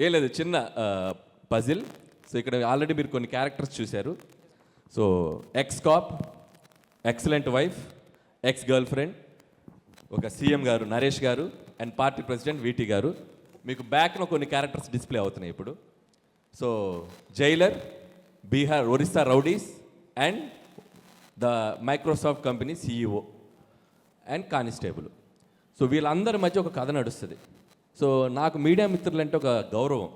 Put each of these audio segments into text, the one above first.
ఏం లేదు, చిన్న పజిల్. సో ఇక్కడ ఆల్రెడీ మీరు కొన్ని క్యారెక్టర్స్ చూశారు. So X cap, excellent wife, ex girl friend, ఒక సీఎం గారు నరేష్ గారు అండ్ పార్టీ ప్రెసిడెంట్ వీటీ గారు. మీకు బ్యాక్లో కొన్ని క్యారెక్టర్స్ డిస్ప్లే అవుతున్నాయి ఇప్పుడు. So Jailer, Bihar Orissa rowdies and the Microsoft company CEO and constable. So వీళ్ళందరి మధ్య ఒక కథ నడుస్తుంది. సో నాకు మీడియా మిత్రులంటే ఒక గౌరవం.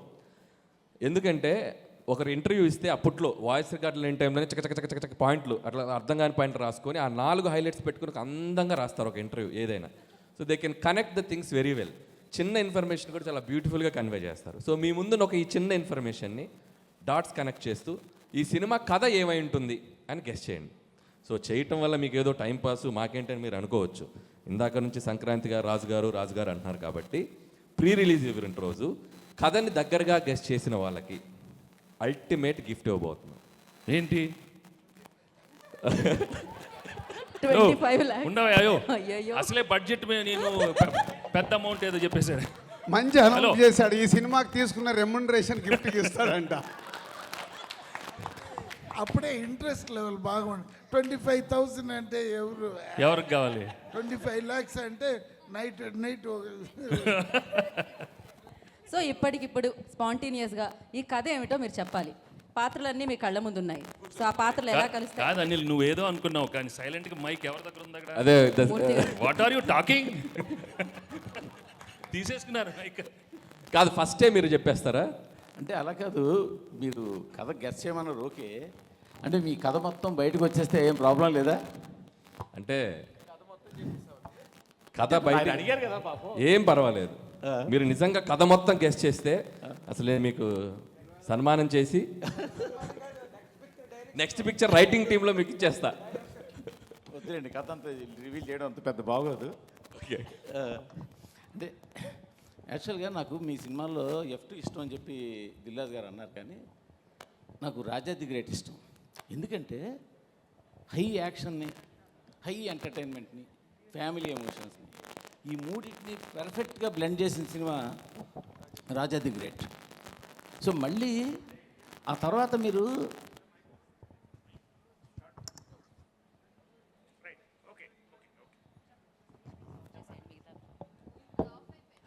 ఎందుకంటే ఒకరు ఇంటర్వ్యూ ఇస్తే అప్పట్లో వాయిస్ రికార్డులు లేని టైంలోనే చక్క పాయింట్లు అట్లా అర్థం కాని పాయింట్ రాసుకొని ఆ 4 హైలైట్స్ పెట్టుకుని అందంగా రాస్తారు ఒక ఇంటర్వ్యూ ఏదైనా. So they can connect the things very well. చిన్న ఇన్ఫర్మేషన్ కూడా చాలా బ్యూటిఫుల్గా కన్వే చేస్తారు. సో మీ ముందు ఈ చిన్న ఇన్ఫర్మేషన్ని డాట్స్ కనెక్ట్ చేస్తూ ఈ సినిమా కథ ఏమై ఉంటుంది అని గెస్ చేయండి. సో చేయటం వల్ల మీకు ఏదో టైంపాస్ మాకేంటని మీరు అనుకోవచ్చు. ఇందాక నుంచి సంక్రాంతిగా రాజుగారు అంటున్నారు కాబట్టి ప్రీ రిలీజ్ ఈవెంట్ రోజు కథని దగ్గరగా గెస్ట్ చేసిన వాళ్ళకి అల్టిమేట్ గిఫ్ట్ ఇవ్వబోతున్నాం. ఏంటి? 25 lakhs. ఉండవయ్యో, అయ్యయ్యో. అసలే బడ్జెట్ నేను పెద్ద అమౌంట్ ఏదో చెప్పేశాడు. మంచి అనౌన్స్ చేశాడు. ఈ సినిమాకి తీసుకున్న రెమ్యునరేషన్ గిఫ్ట్ ఇస్తాడంట. అప్పుడే ఇంట్రెస్ట్ లెవెల్ బాగుంది. 25,000 అంటే ఎవరికి కావాలి? 25 lakhs అంటే నైట్ సో ఇప్పటికిప్పుడు స్పాంటేనియస్గా ఈ కథ ఏమిటో మీరు చెప్పాలి. పాత్రలన్నీ మీ కళ్ళ ముందు ఉన్నాయి. సో ఆ పాత్రలు ఎలా కలుస్తాయి? కాదు అనిల్, నువ్వేదో అనుకున్నావు కానీ సైలెంట్ గా మైక్ ఎవరి దగ్గర ఉంది అక్కడ? అదే వాట్ ఆర్ యూ టాకింగ్? తీసేసుకున్నారు మైక్. కాదు, ఫస్టే మీరు చెప్పేస్తారా? అంటే అలా కాదు, మీరు కథ గెస్ చేయమన్నారు ఓకే. అంటే మీ కథ మొత్తం బయటకు వచ్చేస్తే ఏం ప్రాబ్లం లేదా? అంటే కథ బయట అడిగారు కదా పాపం. ఏం పర్వాలేదు. మీరు నిజంగా కథ మొత్తం గెస్ట్ చేస్తే అసలు నేను మీకు సన్మానం చేసి నెక్స్ట్ పిక్చర్ రైటింగ్ టీంలో మీకు ఇచ్చేస్తా. వద్దులేండి, కథ అంతా రివీల్ చేయడం అంత పెద్ద బాగోదు. ఓకే. అంటే యాక్చువల్గా నాకు మీ సినిమాలో F2 ఇష్టం అని చెప్పి దిల్రాజ్ గారు అన్నారు, కానీ నాకు రాజా ది గ్రేట్ ఇష్టం. ఎందుకంటే హై యాక్షన్ని, హై ఎంటర్టైన్మెంట్ని, ఫ్యామిలీ ఎమోషన్స్ని, ఈ మూడింటిని పర్ఫెక్ట్గా బ్లెండ్ చేసిన cinema Raja the great. So మళ్ళీ ఆ తర్వాత మీరు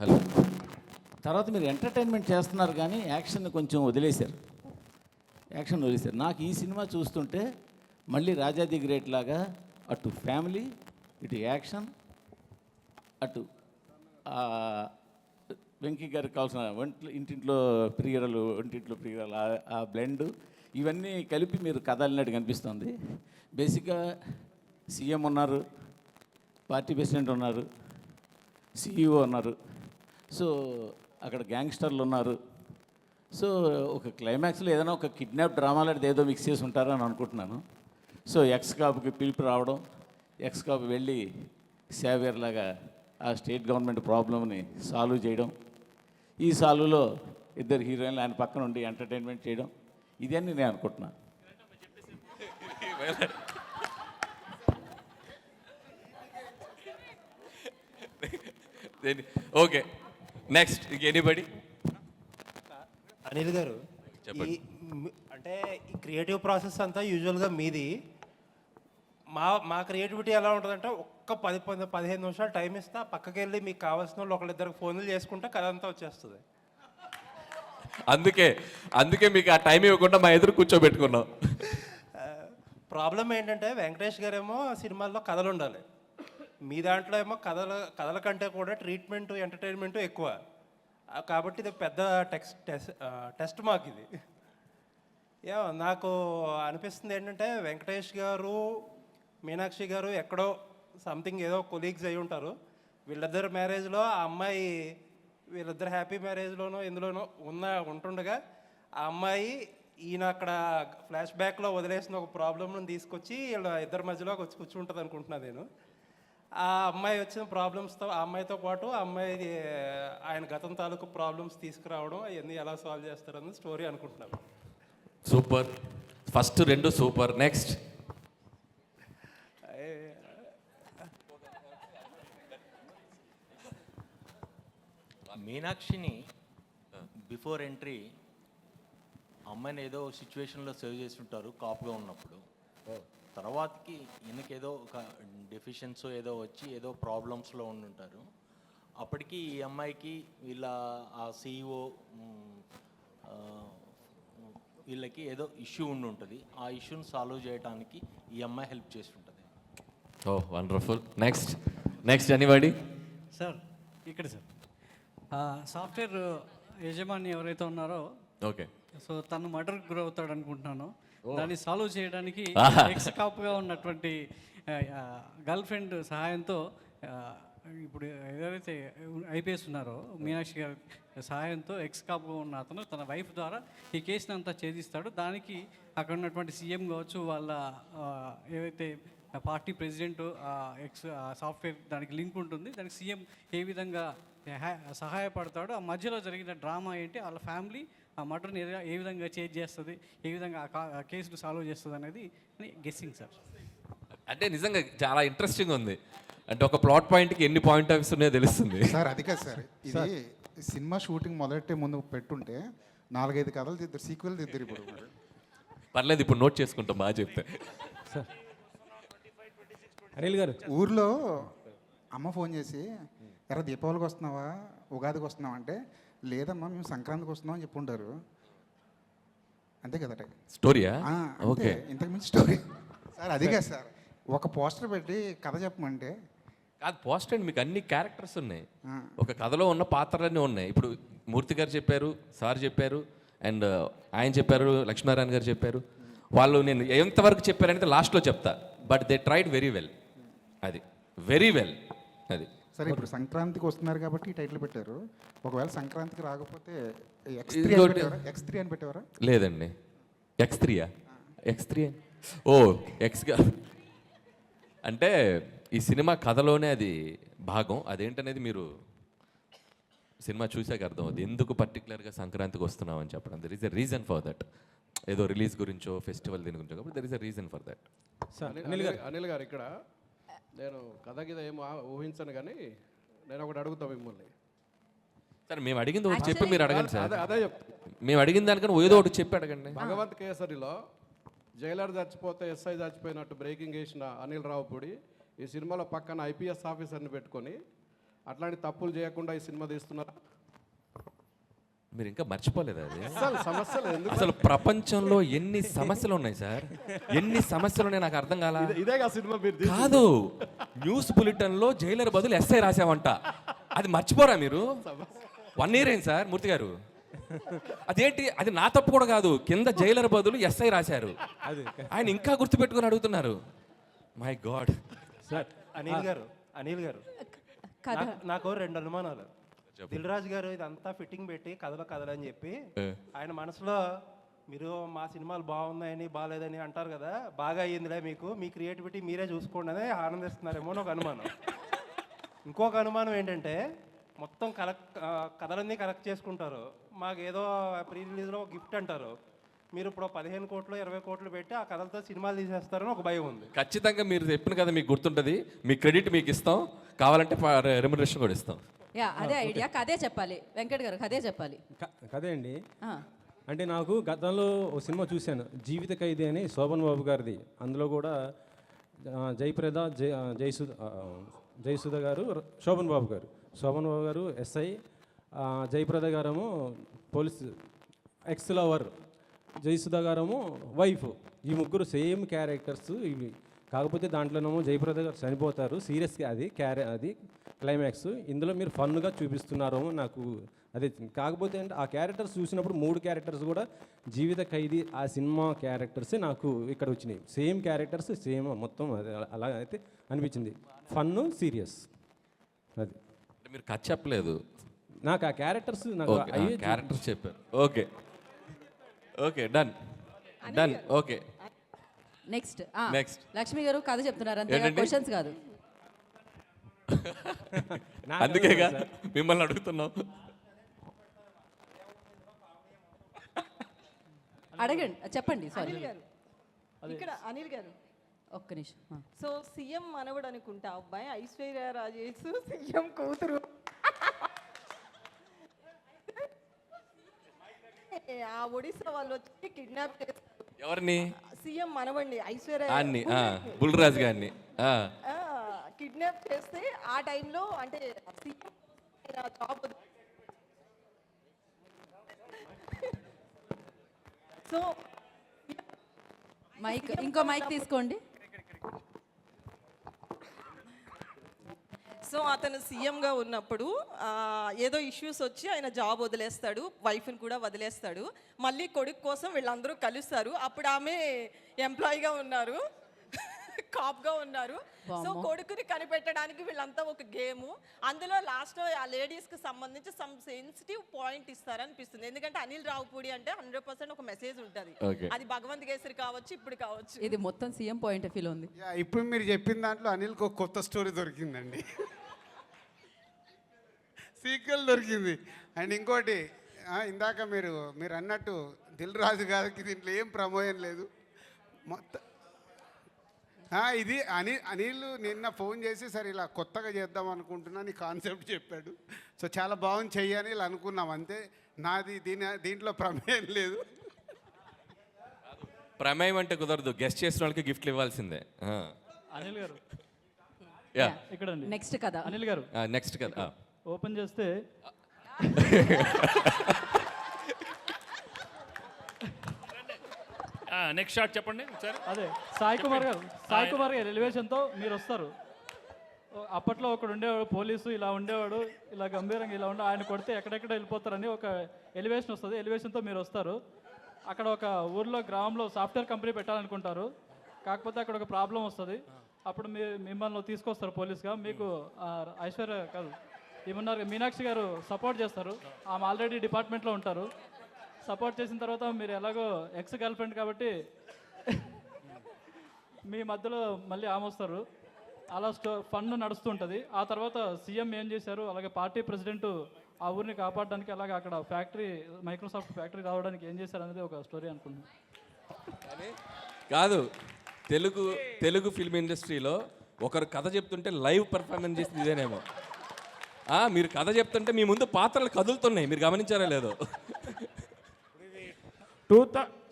హలో తర్వాత మీరు ఎంటర్టైన్మెంట్ చేస్తున్నారు కానీ యాక్షన్ కొంచెం వదిలేశారు. నాకు ఈ సినిమా చూస్తుంటే మళ్ళీ రాజా ది గ్రేట్ లాగా అటు ఫ్యామిలీ, ఇటు యాక్షన్, అటు వెంకీ గారికి కావాల్సిన ఇంటింట్లో ప్రియరలు, ఒంటింట్లో ప్రియరలు, ఆ బ్లెండ్ ఇవన్నీ కలిపి మీరు కథ అల్లినట్టు కనిపిస్తుంది. బేసిక్గా సీఎం ఉన్నారు, పార్టీ ప్రెసిడెంట్ ఉన్నారు, సిఇఓ ఉన్నారు, సో అక్కడ గ్యాంగ్స్టర్లు ఉన్నారు. సో ఒక క్లైమాక్స్లో ఏదైనా ఒక కిడ్నాప్ డ్రామా లాంటిది ఏదో మిక్స్ చేసి ఉంటారని అనుకుంటున్నాను. సో ఎక్స్ కాపుకి పిలుపు రావడం, ఎక్స్ కాపు వెళ్ళి సేవియర్ లాగా ఆ స్టేట్ గవర్నమెంట్ ప్రాబ్లమ్ని సాల్వ్ చేయడం, ఈ సాల్వ్లో ఇద్దరు హీరోయిన్లు ఆయన పక్కన ఉండి ఎంటర్టైన్మెంట్ చేయడం, ఇదన్నీ నేను అనుకుంటున్నాను. Okay, next anybody? అనిల్ గారు, అంటే ఈ క్రియేటివ్ ప్రాసెస్ అంతా యూజువల్గా మీది. మా క్రియేటివిటీ ఎలా ఉంటుందంటే ఒక్క 10-15 నిమిషాలు టైం ఇస్తా, పక్కకి వెళ్ళి మీకు కావాల్సిన వాళ్ళు ఒకళ్ళిద్దరికి ఫోన్లు చేసుకుంటే కథ అంతా వచ్చేస్తుంది. అందుకే మీకు ఆ టైం ఇవ్వకుండా మా ఎదురు కూర్చోబెట్టుకున్నాం. ప్రాబ్లం ఏంటంటే వెంకటేష్ గారేమో సినిమాల్లో కథలు ఉండాలి, మీ దాంట్లో ఏమో కథల కంటే కూడా ట్రీట్మెంట్, ఎంటర్టైన్మెంట్ ఎక్కువ. కాబట్టి ఇది పెద్ద టెస్ట్ మాకు ఇది. నాకు అనిపిస్తుంది ఏంటంటే వెంకటేష్ గారు, మీనాక్షి గారు ఎక్కడో సంథింగ్ ఏదో కొలీగ్స్ అయి ఉంటారు. వీళ్ళిద్దరు మ్యారేజ్లో ఆ అమ్మాయి, వీళ్ళిద్దరు హ్యాపీ మ్యారేజ్లోనో ఎందులోనో ఉంటుండగా ఆ అమ్మాయి ఈయన అక్కడ ఫ్లాష్ బ్యాక్లో వదిలేసిన ఒక ప్రాబ్లమ్ను తీసుకొచ్చి వీళ్ళ ఇద్దరి మధ్యలోకి వచ్చి కూర్చుంటుంది అనుకుంటున్నాను నేను. ఆ అమ్మాయి వచ్చిన ప్రాబ్లమ్స్తో, ఆ అమ్మాయితో పాటు ఆ అమ్మాయి ఆయన గతం తాలూకు ప్రాబ్లమ్స్ తీసుకురావడం, అవన్నీ ఎలా సాల్వ్ చేస్తారని స్టోరీ అనుకుంటున్నాను. Super, first 2 super. నెక్స్ట్ మీనాక్షిని బిఫోర్ ఎంట్రీ అమ్మాయిని ఏదో సిచ్యువేషన్లో సేవ్ చేసి ఉంటారు కాపుగా ఉన్నప్పుడు. తర్వాతకి ఈయనకేదో ఒక డెఫిషియన్సీ ఏదో వచ్చి ఏదో ప్రాబ్లమ్స్లో ఉండుంటారు. అప్పటికి ఈ అమ్మాయికి వీళ్ళ ఆ CEO వీళ్ళకి ఏదో ఇష్యూ ఉండి ఉంటుంది. ఆ ఇష్యూని సాల్వ్ చేయడానికి ఈ అమ్మాయి హెల్ప్ చేసి ఉంటుంది. ఓ వండర్ఫుల్. Next anybody? సార్ ఇక్కడ సార్ సాఫ్ట్వేర్ యజమాని ఎవరైతే ఉన్నారో ఓకే. సో తను మర్డర్ గురవుతాడు అనుకుంటున్నాను. దాన్ని సాల్వ్ చేయడానికి ఎక్స్ కాప్గా ఉన్నటువంటి గర్ల్ ఫ్రెండ్ సహాయంతో ఇప్పుడు ఎవరైతే IPS ఉన్నారో మీనాక్షి గారి సహాయంతో ఎక్స్ కాప్గా ఉన్న అతను తన వైఫ్ ద్వారా ఈ కేసుని అంతా ఛేదిస్తాడు. దానికి అక్కడ ఉన్నటువంటి CM కావచ్చు, వాళ్ళ ఏవైతే పార్టీ ప్రెసిడెంట్ ఎక్స్ సాఫ్ట్వేర్ దానికి లింక్ ఉంటుంది. దానికి CM ఏ విధంగా సహాయపడతాడు, ఆ మధ్యలో జరిగిన డ్రామా ఏంటి, వాళ్ళ ఫ్యామిలీ ఆ మర్డర్ని ఏ విధంగా చేంజ్ చేస్తుంది, ఏ విధంగా ఆ కేసును సాల్వ్ చేస్తుంది అనేది గెస్సింగ్ సార్. అంటే నిజంగా చాలా ఇంట్రెస్టింగ్ ఉంది. అంటే ఒక ప్లాట్ పాయింట్కి ఎన్ని పాయింట్ ఆఫ్ వ్యూస్ ఉన్నాయో తెలుస్తుంది. సార్ అది కాదు సార్, ఇది సినిమా షూటింగ్ మొదలెట్టే ముందు పెట్టుంటే 4-5 కథలు తిద్దరు, సీక్వెల్ తిద్దరు. ఇప్పుడు పర్లేదు, ఇప్పుడు నోట్ చేసుకుంటాం. బాగా చెప్తే అనిల్ గారు, ఊర్లో అమ్మ ఫోన్ చేసి ఎరా దీపావళికి వస్తున్నావా, ఉగాదికి వస్తున్నావా అంటే, లేదమ్మా మేము సంక్రాంతికి వస్తున్నాం అని చెప్పుంటారు. అంతే కదా స్టోరీయా? ఓకే, ఇంతకు మించి స్టోరీ సార్. అది కాదు సార్, ఒక పోస్టర్ పెట్టి కథ చెప్పమంటే కాదు. పోస్టర్ అండి, మీకు అన్ని క్యారెక్టర్స్ ఉన్నాయి. ఒక కథలో ఉన్న పాత్రలన్నీ ఉన్నాయి. ఇప్పుడు మూర్తి గారు చెప్పారు, సార్ చెప్పారు, అండ్ ఆయన చెప్పారు, లక్ష్మీనారాయణ గారు చెప్పారు. వాళ్ళు నేను ఎంతవరకు చెప్పారంటే లాస్ట్లో చెప్తా. But they tried very well. అది వెరీ వెల్. అది సరే. ఇప్పుడు సంక్రాంతికి వస్తున్నారు కాబట్టి ఈ టైటిల్ పెట్టారు. ఒకవేళ సంక్రాంతికి రాకపోతే X3 అని పెట్టేవారా? లేదండి. X3యా? X3 ఓ ఎక్స్గా అంటే ఈ సినిమా కథలోనే అది భాగం. అదేంటనేది మీరు సినిమా చూసాక అర్థం అవుతుంది. ఎందుకు పర్టికులర్గా సంక్రాంతికి వస్తున్నాం అని చెప్పడం. There is a reason for that. ఏదో రిలీజ్ గురించో ఫెస్టివల్ దీని గురించో, కాబట్టి there is a reason for that. Anil garu ఇక్కడ నేను కథ గిద ఏం ఊహించను, కానీ నేను ఒకటి అడుగుతా మిమ్మల్ని. సార్ మేము అడిగింది ఒకటి చెప్పి మీరు అడగండి సార్. అదే చెప్తా. మేము అడిగిన దానికన్నా ఏదో ఒకటి చెప్పి అడగండి. భగవంత్ కేసరిలో జైలర్ చచ్చిపోతే SI చచ్చిపోయినట్టు బ్రేకింగ్ వేసిన అనిల్ రావుపూడి ఈ సినిమాలో పక్కన IPS ఆఫీసర్ని పెట్టుకొని అట్లాంటి తప్పులు చేయకుండా ఈ సినిమా తీస్తున్నారు. మీరు ఇంకా మర్చిపోలేదు అది. సమస్యలు ఎందుకు? అసలు ప్రపంచంలో ఎన్ని సమస్యలు ఉన్నాయి సార్, ఎన్ని సమస్యలు ఉన్నాయి నాకు అర్థం కాల. ఇదే సినిమా మీరు కాదు, న్యూస్ బులెటిన్లో జైలర్ బదులు SI రాసావంట. అది మర్చిపోరా మీరు? 1 year అయింది సార్ మూర్తి గారు. అదేంటి? అది నా తప్పు కూడా కాదు. కింద జైలర్ బదులు SI రాశారు. ఆయన ఇంకా గుర్తుపెట్టుకొని అడుగుతున్నారు. My God. సార్ అనిల్ గారు నాకు 2 అనుమానాలు. దిల్ రాజు గారు ఇదంతా ఫిట్టింగ్ పెట్టి కథలు అని చెప్పి ఆయన మనసులో మీరు మా సినిమాలు బాగున్నాయని బాగాలేదని అంటారు కదా, బాగా అయ్యిందిలే మీకు, మీ క్రియేటివిటీ మీరే చూసుకోండి అని ఆనందిస్తున్నారేమో అని ఒక అనుమానం. ఇంకొక అనుమానం ఏంటంటే మొత్తం కథలన్నీ కలెక్ట్ చేసుకుంటారు, మాకేదో ప్రీ రిలీజ్లో గిఫ్ట్ అంటారు. మీరు ఇప్పుడు 15 కోట్లు 20 కోట్లు పెట్టి ఆ కథలతో సినిమాలు తీసేస్తారని ఒక భయం ఉంది. ఖచ్చితంగా మీరు చెప్పిన కదా మీకు గుర్తుంటుంది. మీ క్రెడిట్ మీకు ఇస్తాం, కావాలంటే రెమ్యునరేషన్ కూడా ఇస్తాం. యా, అదే ఐడియా. కథే చెప్పాలి వెంకట్ గారు, కథే చెప్పాలి. కదే అండి. అంటే నాకు గతంలో ఒక సినిమా చూశాను, జీవిత ఖైదీ అని, శోభన్ బాబు గారిది. అందులో కూడా జయప్రద, జయసుధ గారు, శోభన్ బాబు గారు SI, జయప్రద గారేమో పోలీస్ ఎక్స్ లవర్, జయసుధ గారేమో వైఫ్. ఈ ముగ్గురు సేమ్ క్యారెక్టర్స్ ఇవి. కాకపోతే దాంట్లోనేమో జయప్రద గారు చనిపోతారు, సీరియస్గా అది క్లైమాక్స్. ఇందులో మీరు ఫన్గా చూపిస్తున్నారేమో నాకు అదే. కాకపోతే అంటే ఆ క్యారెక్టర్స్ చూసినప్పుడు 3 క్యారెక్టర్స్ కూడా జీవిత ఖైదీ ఆ సినిమా క్యారెక్టర్సే నాకు ఇక్కడ వచ్చినాయి. సేమ్ క్యారెక్టర్స్, సేమ్ మొత్తం అలా అయితే అనిపించింది. Fun, serious. అది మీరు కథ చెప్పలేదు నాకు. ఆ క్యారెక్టర్స్ క్యారెక్టర్స్ చెప్పారు. Okay okay, done. Okay, next next Lakshmi గారు కథ చెప్తున్నారు అంతే, ఏంటండి? క్వశ్చన్స్ కాదు. అందుకేగా మిమ్మల్ని అడుగుతున్నాం. అడగండి, చెప్పండి. సారీ, ఇక్కడ అనిల్ గారు ఒక్క నిమిషం. సో సీఎం మనవడు అనుకుంటా అబ్బాయి, ఐశ్వర్య రాజేష్ సీఎం కూతురు. ఆ ఒడిశా వాళ్ళు వచ్చి కిడ్నాప్ చేస్తారు ఎవరిని? సీఎం మనవండి ఐశ్వర్య అన్ని బుల్రాజు గారిని. కిడ్నాప్ చేస్తే ఆ టైంలో అంటే సీఎం జాబ్ సో మైక్, ఇంకో మైక్ తీసుకోండి. సో అతను సీఎంగా ఉన్నప్పుడు ఏదో ఇష్యూస్ వచ్చి ఆయన జాబ్ వదిలేస్తాడు, వైఫ్ని కూడా వదిలేస్తాడు. మళ్ళీ కొడుకు కోసం వీళ్ళందరూ కలుస్తారు. అప్పుడు ఆమె ఎంప్లాయీగా ఉన్నారు, కాప్గా ఉన్నారు. సో కొడుకుని కనిపెట్టడానికి వీళ్ళంతా ఒక గేమ్. అందులో లాస్ట్లో ఆ లేడీస్కి సంబంధించి సమ్ సెన్సిటివ్ పాయింట్ ఇస్తారనిపిస్తుంది. ఎందుకంటే అనిల్ రావుపూడి అంటే 100% ఒక మెసేజ్ ఉంటుంది. అది భగవంత్ కేసరి కావచ్చు, ఇప్పుడు కావచ్చు. ఇది మొత్తం సీఎం పాయింట్ ఆఫ్ వ్యూలో ఉంది. ఇప్పుడు మీరు చెప్పిన దాంట్లో అనిల్కి ఒక కొత్త స్టోరీ దొరికిందండి, సీక్వెల్ దొరికింది. అండ్ ఇంకోటి ఇందాక మీరు అన్నట్టు దిల్ రాజు గారికి దీంట్లో ఏం ప్రమోయం లేదు మొత్తం. ఇది అనిల్ నిన్న ఫోన్ చేసి సరే ఇలా కొత్తగా చేద్దాం అనుకుంటున్నా నీ కాన్సెప్ట్ చెప్పాడు. సో చాలా బాగుంది చెయ్యని ఇలా అనుకున్నాం అంతే. నాది దీంట్లో ప్రమేయం లేదు. ప్రమేయం అంటే కుదరదు, గెస్ట్ చేసిన వాళ్ళకి గిఫ్ట్లు ఇవ్వాల్సిందే. అనిల్ గారు ఇక్కడ నెక్స్ట్ కదా అనిల్ గారు నెక్స్ట్ కదా ఓపెన్ చేస్తే నెక్స్ట్ షాట్ చెప్పండి ఒకసారి. అదే సాయి కుమార్ గారు ఎలివేషన్తో మీరు వస్తారు. అప్పట్లో ఒకడు ఉండేవాడు పోలీసు, ఇలా ఉండేవాడు, ఇలా గంభీరంగా ఇలా ఉండే, ఆయన కొడితే ఎక్కడెక్కడ వెళ్ళిపోతారని ఒక ఎలివేషన్ వస్తుంది. ఎలివేషన్తో మీరు వస్తారు. అక్కడ ఒక ఊర్లో గ్రామంలో సాఫ్ట్వేర్ కంపెనీ పెట్టాలనుకుంటారు. కాకపోతే అక్కడ ఒక ప్రాబ్లం వస్తుంది. అప్పుడు మిమ్మల్ని తీసుకొస్తారు పోలీస్గా. మీకు ఐశ్వర్య కాదు ఏమన్నారు మీనాక్షి గారు సపోర్ట్ చేస్తారు. ఆమె ఆల్రెడీ డిపార్ట్మెంట్లో ఉంటారు. సపోర్ట్ చేసిన తర్వాత మీరు ఎలాగో ఎక్స్ గర్ల్ ఫ్రెండ్ కాబట్టి మీ మధ్యలో మళ్ళీ ఆమె వస్తారు. అలా ఫండ్ నడుస్తూ ఉంటుంది. ఆ తర్వాత సీఎం ఏం చేశారు, అలాగే పార్టీ ప్రెసిడెంట్ ఆ ఊరిని కాపాడడానికి, అలాగే అక్కడ ఫ్యాక్టరీ మైక్రోసాఫ్ట్ ఫ్యాక్టరీ రావడానికి ఏం చేశారు అనేది ఒక స్టోరీ అనుకుంటున్నాను. కాదు, తెలుగు ఫిల్మ్ ఇండస్ట్రీలో ఒకరు కథ చెప్తుంటే లైవ్ పర్ఫార్మెన్స్ చేసింది ఇదేనేమో. మీరు కథ చెప్తుంటే మీ ముందు పాత్రలు కదులుతున్నాయి, మీరు గమనించారా లేదో.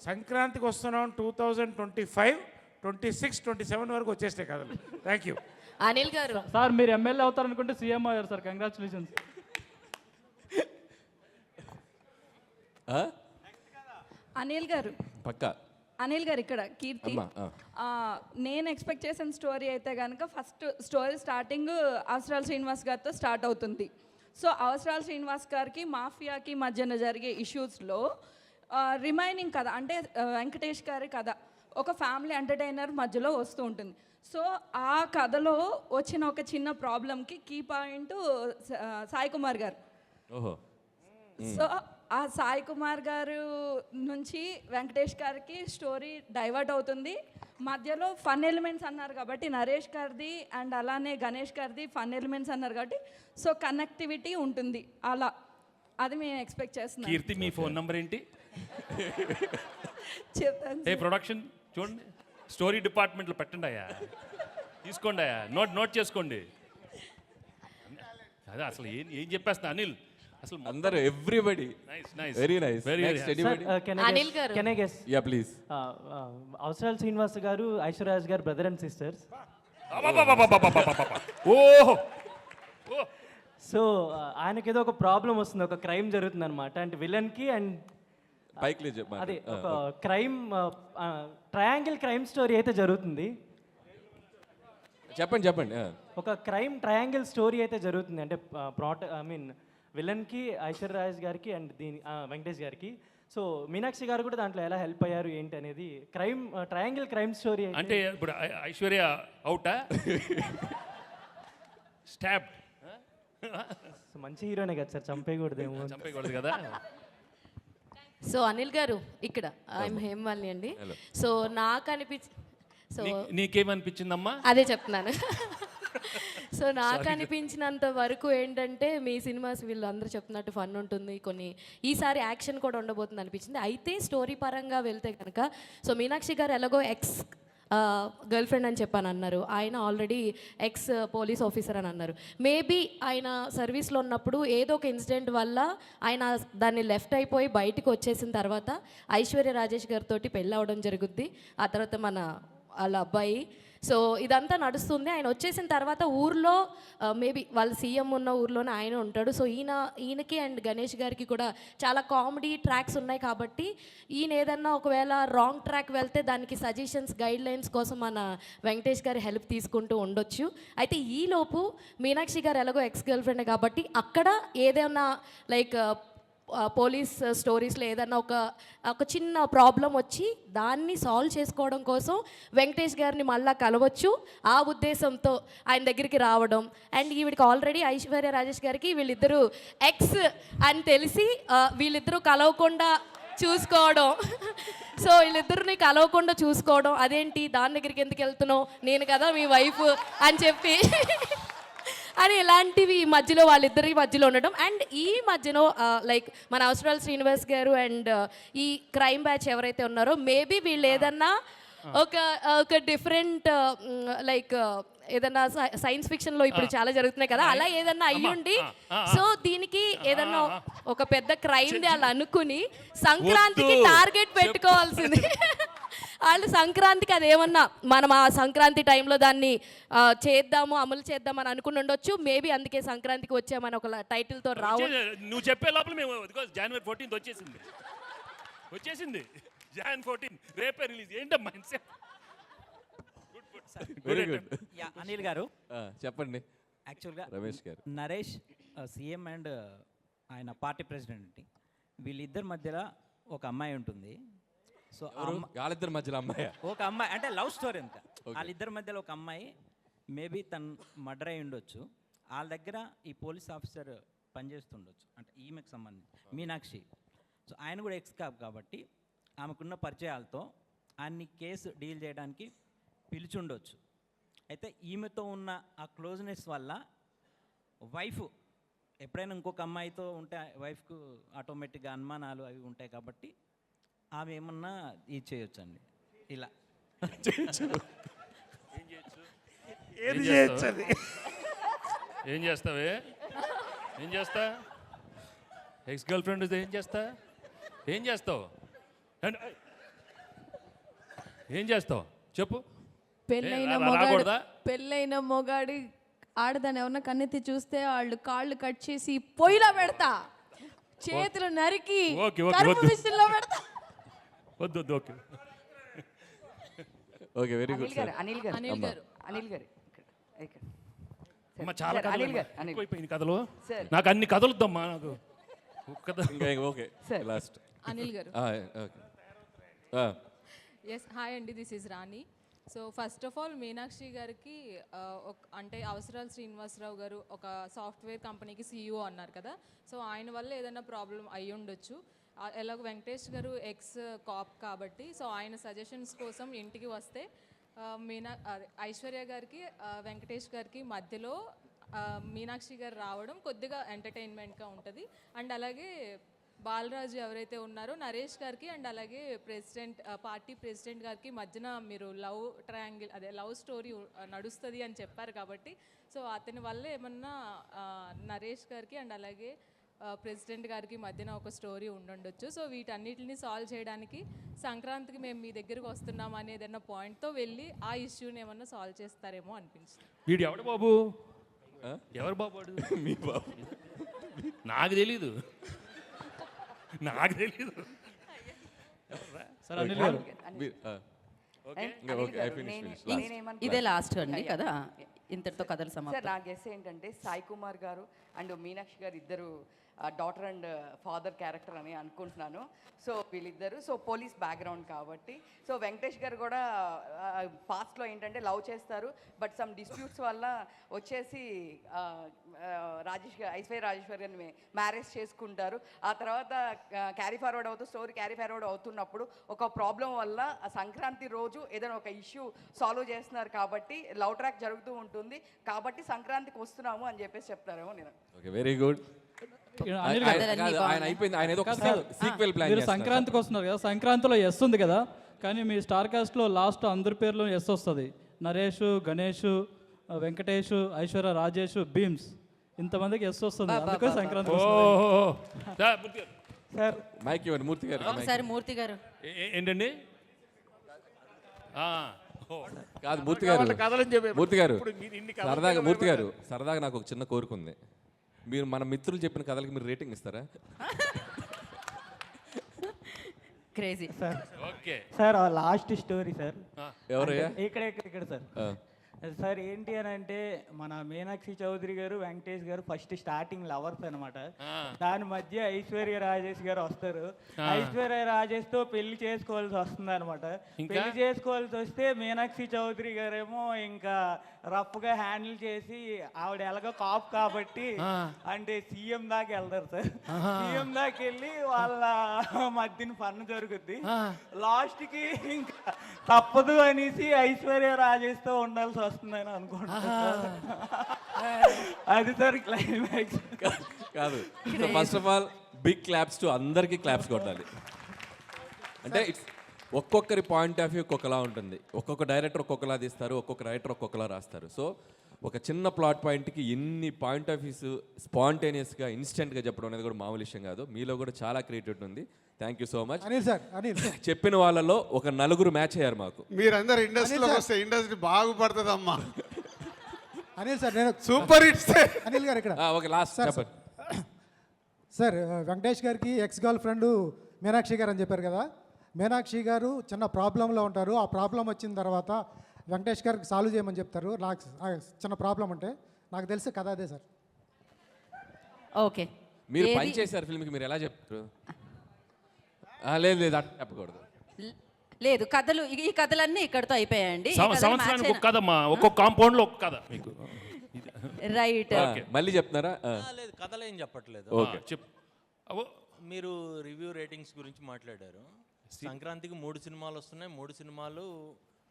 సంక్రాంతికి వస్తున్నాం 2025, 26, 27 వరకు వచ్చేస్తాయి కథలు. థ్యాంక్ యూ అనిల్ గారు. సార్ మీరు ఎమ్మెల్యే అవుతారనుకుంటే సీఎం అయ్యారు సార్, కంగ్రాచులేషన్స్. అనిల్ గారు పక్కా అనిల్ గారు ఇక్కడ కీర్తి. నేను ఎక్స్పెక్ట్ చేసిన స్టోరీ అయితే కనుక ఫస్ట్ స్టోరీ స్టార్టింగ్ అవసరాల శ్రీనివాస్ గారితో స్టార్ట్ అవుతుంది. సో అవసరాల శ్రీనివాస్ గారికి మాఫియాకి మధ్యన జరిగే ఇష్యూస్లో రిమైనింగ్ కథ అంటే వెంకటేష్ గారి కథ ఒక ఫ్యామిలీ ఎంటర్టైనర్ మధ్యలో వస్తూ ఉంటుంది. సో ఆ కథలో వచ్చిన ఒక చిన్న ప్రాబ్లంకి కీ పాయింట్ సాయి కుమార్ గారు. సో ఆ సాయి కుమార్ గారు నుంచి వెంకటేష్ గారికి స్టోరీ డైవర్ట్ అవుతుంది. మధ్యలో ఫన్ ఎలిమెంట్స్ అన్నారు కాబట్టి నరేష్ గారిది అండ్ అలానే గణేష్ గారిది ఫన్ ఎలిమెంట్స్ అన్నారు కాబట్టి సో కనెక్టివిటీ ఉంటుంది. అలా అది మేము ఎక్స్పెక్ట్ చేస్తున్నాం. కీర్తి మీ ఫోన్ నంబర్ ఏంటి? చెప్తాను. ప్రొడక్షన్ చూడండి, స్టోరీ డిపార్ట్మెంట్లో పెట్టండి అయ్యా, తీసుకోండి అయ్యా, నోట్ చేసుకోండి. అదే అసలు ఏం చెప్పేస్తున్నా అనిల్, అసలు అందరూ everybody very nice. Anil garu can I guess? Yeah please. Avasarala Srinivas garu Aishwarya Raj garu brother and sisters. ఓహో. సో ఆయనకి ఏదో ఒక ప్రాబ్లం వస్తుంది, ఒక క్రైమ్ జరుగుతుంది అనమాట. అంటే విలన్కి అండ్ అదే ఒక క్రైమ్ ట్రయాంగిల్ క్రైమ్ స్టోరీ అయితే జరుగుతుంది. చెప్పండి. ఒక క్రైమ్ ట్రయాంగిల్ స్టోరీ అయితే జరుగుతుంది. అంటే విలన్కి ఐశ్వర్యరాజ్ గారికి అండ్ వెంకటేష్ గారికి. సో మీనాక్షి గారు కూడా దాంట్లో ఎలా హెల్ప్ అయ్యారు ఏంటి అనేది ట్రయాంగిల్ క్రైమ్ స్టోరీ. అంటే ఇప్పుడు ఐశ్వర్య అవుటా? స్టాప్. మంచి హీరోనే కదా సార్, చంపేయకూడదు కదా. సో అనిల్ గారు ఇక్కడ ఐఎమ్ హేమవాలిని అండి. సో నాకు నీకేమనిపించిందమ్మా? అదే చెప్తున్నాను. సో నాకు అనిపించినంత వరకు ఏంటంటే మీ సినిమాస్ వీళ్ళు అందరూ చెప్తున్నట్టు ఫన్ ఉంటుంది, కొన్ని ఈసారి యాక్షన్ కూడా ఉండబోతుంది అనిపించింది. అయితే స్టోరీ పరంగా వెళ్తే కనుక సో మీనాక్షి గారు ఎలాగో ఎక్స్ గర్ల్ ఫ్రెండ్ అని చెప్పని అన్నారు. ఆయన ఆల్రెడీ ఎక్స్ పోలీస్ ఆఫీసర్ అని అన్నారు. మేబీ ఆయన సర్వీస్లో ఉన్నప్పుడు ఏదో ఒక ఇన్సిడెంట్ వల్ల ఆయన దాన్ని లెఫ్ట్ అయిపోయి బయటకు వచ్చేసిన తర్వాత ఐశ్వర్య రాజేష్ గారితో పెళ్ళి అవ్వడం జరుగుద్ది. ఆ తర్వాత వాళ్ళ అబ్బాయి. సో ఇదంతా నడుస్తుంది. ఆయన వచ్చేసిన తర్వాత ఊర్లో మేబీ వాళ్ళ సీఎం ఉన్న ఊర్లోనే ఆయన ఉంటాడు. సో ఈయనకి అండ్ గణేష్ గారికి కూడా చాలా కామెడీ ట్రాక్స్ ఉన్నాయి కాబట్టి ఈయన ఏదన్నా ఒకవేళ రాంగ్ ట్రాక్ వెళ్తే దానికి సజెషన్స్ గైడ్ లైన్స్ కోసం మన వెంకటేష్ గారి హెల్ప్ తీసుకుంటూ ఉండొచ్చు. అయితే ఈలోపు మీనాక్షి గారు ఎలాగో ఎక్స్ గర్ల్ ఫ్రెండ్ కాబట్టి అక్కడ ఏదైనా లైక్ పోలీస్ స్టోరీస్లో ఏదన్నా ఒక చిన్న ప్రాబ్లం వచ్చి దాన్ని సాల్వ్ చేసుకోవడం కోసం వెంకటేష్ గారిని మళ్ళీ కలవచ్చు. ఆ ఉద్దేశంతో ఆయన దగ్గరికి రావడం అండ్ ఈవిడికి ఆల్రెడీ ఐశ్వర్య రాజేష్ గారికి వీళ్ళిద్దరూ ఎక్స్ అని తెలిసి వీళ్ళిద్దరూ కలవకుండా చూసుకోవడం. సో వీళ్ళిద్దరిని కలవకుండా చూసుకోవడం, అదేంటి దాని దగ్గరికి ఎందుకు వెళ్తున్నావు, నేను కదా మీ వైఫ్ అని చెప్పి అని ఇలాంటివి మధ్యలో వాళ్ళిద్దరి మధ్యలో ఉండడం. అండ్ ఈ మధ్యలో లైక్ మన అవసరాల శ్రీనివాస్ గారు అండ్ ఈ క్రైమ్ బ్యాచ్ ఎవరైతే ఉన్నారో మేబీ వీళ్ళు ఏదన్నా ఒక డిఫరెంట్ లైక్ ఏదన్నా సైన్స్ ఫిక్షన్లో ఇప్పుడు చాలా జరుగుతున్నాయి కదా, అలా ఏదన్నా అయ్యుండి సో దీనికి ఏదన్నా ఒక పెద్ద క్రైమ్ వాళ్ళు అనుకుని సంక్రాంతికి టార్గెట్ పెట్టుకోవాల్సింది. వాళ్ళు సంక్రాంతికి అదేమన్నా మనం ఆ సంక్రాంతి టైంలో దాన్ని చేద్దాము అమలు చేద్దాం అని అనుకుని ఉండొచ్చు. మేబీ అందుకే సంక్రాంతికి వచ్చామని ఒక టైటిల్తో రావు. నువ్వు చెప్పే లోపల మేము జనవరి 14th వచ్చేసింది. Jan 14 రేపే రిలీజ్. ఏంటమ్మా వెరీ గుడ్. అనిల్ గారు చెప్పండి. యాక్చువల్గా రమేష్ గారు, నరేష్ సీఎం అండ్ ఆయన పార్టీ ప్రెసిడెంట్, వీళ్ళిద్దరి మధ్యలో ఒక అమ్మాయి ఉంటుంది. సో వాళ్ళిద్దరి మధ్యలో అమ్మాయి, ఒక అమ్మాయి అంటే లవ్ స్టోరీ అంతా. వాళ్ళిద్దరి మధ్యలో ఒక అమ్మాయి మేబీ తను మర్డర్ అయి ఉండొచ్చు. వాళ్ళ దగ్గర ఈ పోలీస్ ఆఫీసర్ పనిచేస్తుండొచ్చు, అంటే ఈమెకు సంబంధించి మీనాక్షి. సో ఆయన కూడా ఎక్స్ కాప్ కాబట్టి ఆమెకున్న పరిచయాలతో ఆయన్ని కేసు డీల్ చేయడానికి పిలిచుండొచ్చు. అయితే ఈమెతో ఉన్న ఆ క్లోజ్నెస్ వల్ల వైఫ్ ఎప్పుడైనా ఇంకొక అమ్మాయితో ఉంటే వైఫ్కు ఆటోమేటిక్గా అనుమానాలు అవి ఉంటాయి కాబట్టి ఆమె ఏమన్నా ఇది చేయొచ్చండి. ఇలా ఏం చేస్తావే? ఏం చేస్తా? ఎక్స్ గర్ల్ ఫ్రెండ్ ఏం చేస్తావు? ఏం చేస్తావు చెప్పు. పెళ్ళైన మొగాడి ఆడదాన్ని ఎవరన్నా కన్నెత్తి చూస్తే వాళ్ళు కాళ్ళు కట్ చేసి పొయ్యిలో పెడతా, చేతులు నరికి మిషన్లో పెడతా. వద్దు. Okay very good. అనిల్ గారు చాలా అయిపోయింది కథలు. నాకు అన్ని కథలు వద్దమ్మా. నాకు ఓకే లాస్ట్ అనిల్ గారు. ఎస్ హాయ్ అండి, this is Rani. So first of all Meenakshi గారికి అంటే అవసరాల శ్రీనివాసరావు గారు ఒక సాఫ్ట్వేర్ కంపెనీకి CEO అన్నారు కదా, సో ఆయన వల్ల ఏదైనా ప్రాబ్లం అయి ఉండొచ్చు. ఎలాగో వెంకటేష్ గారు ఎక్స్ కాప్ కాబట్టి సో ఆయన సజెషన్స్ కోసం ఇంటికి వస్తే ఐశ్వర్య గారికి వెంకటేష్ గారికి మధ్యలో మీనాక్షి గారు రావడం కొద్దిగా ఎంటర్టైన్మెంట్గా ఉంటుంది. అండ్ అలాగే బాలరాజు ఎవరైతే ఉన్నారో నరేష్ గారికి అండ్ అలాగే పార్టీ ప్రెసిడెంట్ గారికి మధ్యన మీరు లవ్ స్టోరీ నడుస్తుంది అని చెప్పారు కాబట్టి సో అతని వల్ల ఏమన్నా నరేష్ గారికి అండ్ అలాగే ప్రెసిడెంట్ గారికి మధ్యన ఒక స్టోరీ ఉండొచ్చు. సో వీటన్నిటిని సాల్వ్ చేయడానికి సంక్రాంతికి మేము మీ దగ్గరికి వస్తున్నాం అనేది ఏదైనా పాయింట్తో వెళ్ళి ఆ ఇష్యూని ఏమన్నా సాల్వ్ చేస్తారేమో అనిపించింది. వీడు ఎవడు బాబు? ఎవరు బాబు? మీ బాబు. నాకు తెలీదు. ఇదే లాస్ట్ అండి కదా, ఇంతటితో కథలు సమాప్తం. నా గెస్ ఏంటంటే సాయి కుమార్ గారు అండ్ మీనాక్షి గారు ఇద్దరు డాటర్ అండ్ ఫాదర్ క్యారెక్టర్ అని అనుకుంటున్నాను. సో వీళ్ళిద్దరు పోలీస్ బ్యాక్గ్రౌండ్ కాబట్టి సో వెంకటేష్ గారు కూడా పాస్ట్లో ఏంటంటే లవ్ చేస్తారు, బట్ సమ్ డిస్ప్యూట్స్ వల్ల వచ్చేసి ఐశ్వర్య రాజేశ్వర్ గారిని మ్యారేజ్ చేసుకుంటారు. ఆ తర్వాత స్టోరీ క్యారీ ఫార్వర్డ్ అవుతున్నప్పుడు ఒక ప్రాబ్లం వల్ల సంక్రాంతి రోజు ఏదైనా ఒక ఇష్యూ సాల్వ్ చేస్తున్నారు కాబట్టి లవ్ ట్రాక్ జరుగుతూ ఉంటుంది కాబట్టి సంక్రాంతికి వస్తున్నాము అని చెప్పేసి చెప్తారేమో నేను. Okay very good. సంక్రాంతికి వస్తున్నారు కదా, సంక్రాంతిలో ఎస్ ఉంది కదా, కానీ మీ స్టార్ కాస్ట్లో లాస్ట్ అందరి పేర్లు ఎస్ వస్తుంది. నరేష్, గణేష్, వెంకటేష్, ఐశ్వర్య రాజేష్, భీమ్స్, ఇంతమందికి ఎస్ వస్తుంది. అందుకే సంక్రాంతి సార్ మైక్ ఇవ్వండి మూర్తి గారు. ఒకసారి మూర్తి గారు. ఏంటండి? కాదు మూర్తి గారు, మూర్తి గారు సరదాగా, మూర్తి గారు సరదాగా నాకు ఒక చిన్న కోరిక ఉంది. మీరు మన మిత్రులు చెప్పిన కథలకి మీరు రేటింగ్ ఇస్తారా? Crazy sir. Okay sir last story sir. ఎవరయ్యా? ఇక్కడ సార్. సార్ ఏంటి అని అంటే మన మీనాక్షి చౌదరి గారు, వెంకటేష్ గారు ఫస్ట్ స్టార్టింగ్ లవర్స్ అనమాట. దాని మధ్య ఐశ్వర్య రాజేష్ గారు వస్తారు. ఐశ్వర్య రాజేష్ తో పెళ్లి చేసుకోవాల్సి వస్తుంది అనమాట. పెళ్లి చేసుకోవాల్సి వస్తే మీనాక్షి చౌదరి గారేమో ఇంకా రఫ్ గా హ్యాండిల్ చేసి ఆవిడ ఎలాగో కాప్ కాబట్టి అంటే సీఎం దాకా వెళ్తారు సార్. సీఎం దాకా వెళ్ళి వాళ్ళ మధ్యన పన్ను జరుగుద్ది. లాస్ట్ కి ఇంకా తప్పదు అనేసి ఐశ్వర్య రాజేష్ తో ఉండాల్సి వస్తుందని అనుకుంటున్నాను. అది సార్ క్లైమాక్స్. కాదు, first of all big claps to అందరికీ క్లాప్స్ కొట్టాలి. అంటే ఇట్స్ ఒక్కొక్కరి పాయింట్ ఆఫ్ వ్యూ ఒక్కొక్కలా ఉంటుంది. ఒక్కొక్క డైరెక్టర్ ఒక్కొక్కలా తీస్తారు, ఒక్కొక్క రైటర్ ఒక్కొక్కలా రాస్తారు. సో ఒక చిన్న ప్లాట్ పాయింట్కి ఎన్ని పాయింట్ ఆఫ్ వ్యూస్ స్పాంటేనియస్గా ఇన్స్టెంట్గా చెప్పడం అనేది కూడా మామూలు విషయం కాదు. మీలో కూడా చాలా క్రియేటివిటీ ఉంది. Thank you so much Anil sir. Anil చెప్పిన వాళ్ళలో ఒక 4 మ్యాచ్ అయ్యారు మాకు. మీరందరూ ఇండస్ట్రీలోకి వస్తే ఇండస్ట్రీ బాగుపడుతుందమ్మా. అనిల్ సార్, నేను సూపర్ హిట్స్. అనిల్ గారు ఇక్కడ ఓకే లాస్ట్ చెప్పండి సార్. వెంకటేష్ గారికి ఎక్స్ గర్ల్ ఫ్రెండ్ మీనాక్షి గారు అని చెప్పారు కదా. మీనాక్షి గారు చిన్న ప్రాబ్లంలో ఉంటారు. ఆ ప్రాబ్లం వచ్చిన తర్వాత వెంకటేష్ గారికి సాల్వ్ చేయమని చెప్తారు. నాకు చిన్న ప్రాబ్లం ఉంటే నాకు తెలిసి కథ అదే సార్. ఓకే, మీరు పని చేశారు ఫిల్మ్కి, మీరు ఎలా చెప్తారు? లేదు లేదు అట్లా చెప్పకూడదు. లేదు, కథలు ఈ కథలన్నీ ఇక్కడతో అయిపోయాయండి. సంవత్సరానికి ఒక కథ, ఒక్కొక్క కాంపౌండ్ లో ఒక కథ మీకు. రైట్, మళ్ళీ చెప్తున్నారా? లేదు కథలు ఏం చెప్పట్లేదు. ఓకే చెప్పు. మీరు రివ్యూ రేటింగ్స్ గురించి మాట్లాడారు. సంక్రాంతికి 3 సినిమాలు వస్తున్నాయి. 3 సినిమాలు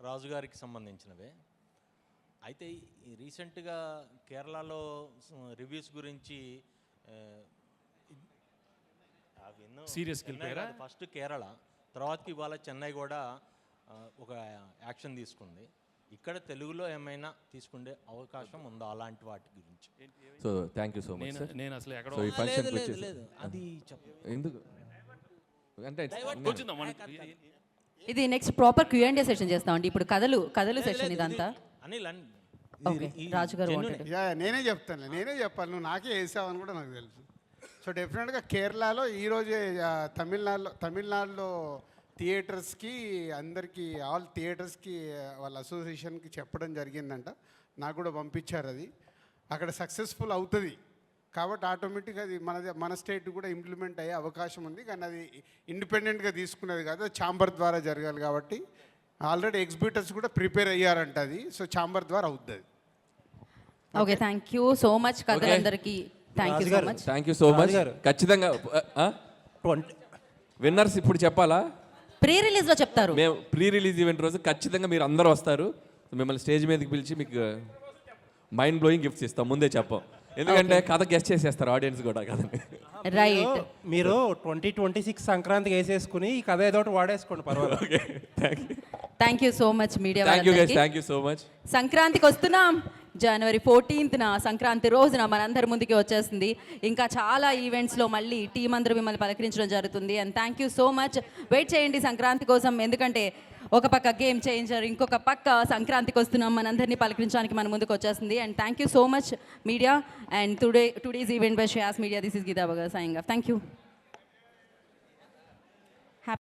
రాజుగారికి సంబంధించినవే. అయితే రీసెంట్గా కేరళలో రివ్యూస్ గురించి సీరియస్కి వెళ్ళిపోయారా? ఫస్ట్ కేరళ, తర్వాతకి ఇవాళ చెన్నై కూడా ఒక యాక్షన్ తీసుకుంది. ఇక్కడ తెలుగులో ఏమైనా తీసుకునే అవకాశం ఉందా అలాంటి వాటి గురించి? So thank you so much sir. నేను అసలు ఎక్కడ సో ఈ ఫంక్షన్కి వచ్చేసి అది ఎందుకు అంటే ఇది నెక్స్ట్ ప్రాపర్ Q&A సెషన్ చేస్తామండి. ఇప్పుడు కథలు సెషన్ ఇదంతా. ఓకే, రాజు గారు నేనే చెప్తాను, నేనే చెప్పాలి, నువ్వు నాకే వేసావని కూడా నాకు తెలుసు. సో డెఫినెట్గా కేరళలో ఈరోజే తమిళనాడులో థియేటర్స్కి అందరికీ ఆల్ థియేటర్స్కి వాళ్ళ అసోసియేషన్కి చెప్పడం జరిగిందంట. నాకు కూడా పంపించారు. అది అక్కడ సక్సెస్ఫుల్ అవుతుంది కాబట్టి ఆటోమేటిక్గా అది మన స్టేట్ కూడా ఇంప్లిమెంట్ అయ్యే అవకాశం ఉంది. కానీ అది ఇండిపెండెంట్గా తీసుకునేది కాదు, ఛాంబర్ ద్వారా జరగాలి. కాబట్టి ఆల్రెడీ ఎగ్జిబిటర్స్ కూడా ప్రిపేర్ అయ్యారంట అది. సో ఛాంబర్ ద్వారా అవుతుంది. Okay, thank you so much కథలందరికీ. Thank you so much. Thank you so much. ఖచ్చితంగా విన్నర్స్ ఇప్పుడు చెప్పాలా? ప్రీ రిలీజ్లో చెప్తారు. మేము ప్రీ రిలీజ్ ఈవెంట్ రోజు ఖచ్చితంగా మీరు అందరూ వస్తారు. మిమ్మల్ని స్టేజ్ మీదకి పిలిచి మీకు మైండ్ బ్లోయింగ్ గిఫ్ట్స్ ఇస్తాం. ముందే చెప్పాం, ఎందుకంటే కథ గెస్ట్ చేసేస్తారు ఆడియన్స్ కూడా కథని. రైట్, మీరు 2026 సంక్రాంతికి వేసేసుకుని ఈ కథ ఏదో ఒకటి వాడేసుకోండి, పర్వాలేదు. Thank you so much media. Thank you so much. సంక్రాంతికి వస్తున్నాం. జనవరి 14న సంక్రాంతి రోజున మనందరి ముందుకి వచ్చేస్తుంది. ఇంకా చాలా ఈవెంట్స్లో మళ్ళీ టీం అందరూ మిమ్మల్ని పలకరించడం జరుగుతుంది. And thank you so much. Wait చేయండి సంక్రాంతి కోసం, ఎందుకంటే ఒక పక్క గేమ్ చేంజర్, ఇంకొక పక్క సంక్రాంతికి వస్తున్నాం మనందరినీ పలకరించడానికి మన ముందుకు వచ్చేస్తుంది. And thank you so much media. And today's event by Shreyas media. This is Geetha Bagar signing off. Thank you.